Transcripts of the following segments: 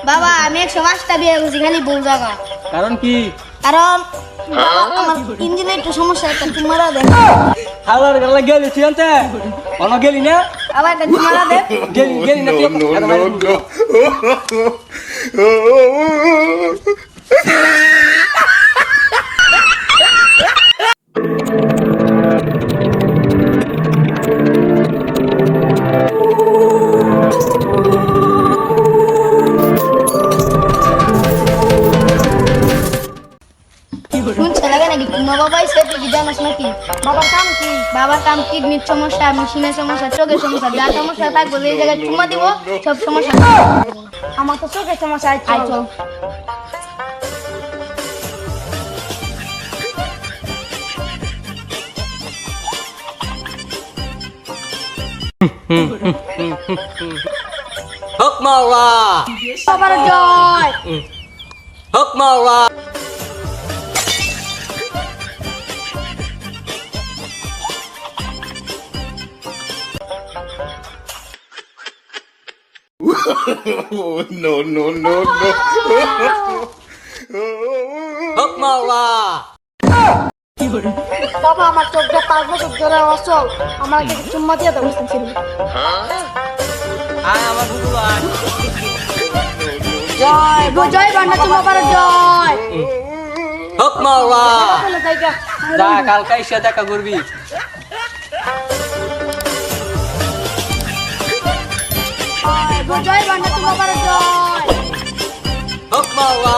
বাবা আমি 105টা বিয়ে করছি খালি ভুল জায়গা। কারণ কি? কারণ আমার ইঞ্জিনে একটু সমস্যা, একটা চুমারা দেন। হালার গালা গেলি তুই আনতে অন গেলি না? আবার একটা চুমারা দেন। গেলি না তুই? শুনছে লাগে নাকি তোমার বাবা এসে তুই কি জানাস নাকি? বাবার কাম কি? বাবার কাম কিডনির সমস্যা, মেশিনের সমস্যা, চোখের সমস্যা, যা সমস্যা থাকবে এই জায়গায় চুমা দিব, সব সমস্যা। আমার তো চোখের সমস্যা। আই চল। হক মাওলা, বাবার জয়। হক মাওলা। No. হক মাওলা। বাবা আমার চোখটা 5 বছর ধরে অচল, আমার কাছে চুম্মা দিয়ে দাও। আয় আমার বুবু আয়। জয় জয় বান্না তোমার বাবার জয়। হক মাওলা। চলো জায়গা। যা কালকে এসে দেখা করবি। জয় বান্না তোমার বাবার জয়। হক মাওলা।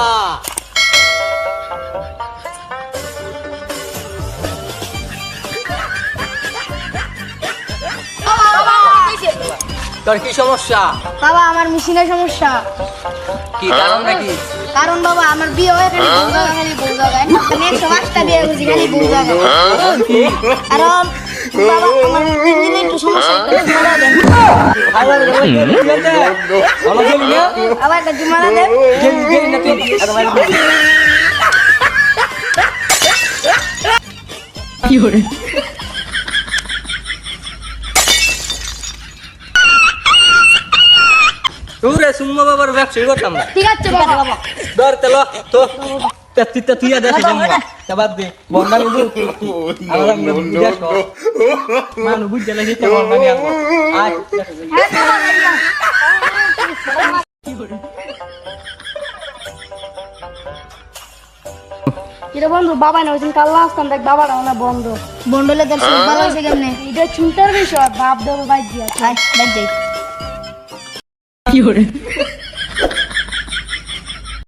তোর কি সমস্যা? বাবা আমার মেশিনের সমস্যা। কি কারণ নাকি? কারণ বাবা আমার বিয়ে হয়ে খালি ভুল জায়গা, খালি ভুল জায়গায়। আমি 105টা বিয়ে করছি খালি ভুল জায়গা। কারণ বাবা আমার ইঞ্জিনে একটু সমস্যা, একটা চুমারা দেন। হালার গালা গেলি তুই আনতে অন গেলি না? আবার একটা চুমারা দেন। গেলি না তুই? কি হরে তোরে সুম্মা বাবার ব্যবসায়ী করতাম না। ঠিক আছে বাবা। ধর তেল তো তেত্রিটা তুই দেশে জন্ম তা বাদ দে বন্যা নিবু আমরা বিদেশ মানুষ বুঝতে লাগে তে বন্যা নিয়ে আসবো আয় কিরে বন্ধু বাবা না ওইদিন কাল্লা আসতাম দেখ বাবাটা মানে বন্ধ বন্ডলে দেখ ভালো হয়েছে কেমনে? এটা চিন্তার বিষয়, বাপ দেবো বাইক দিয়া। বাদ দে। কি হরে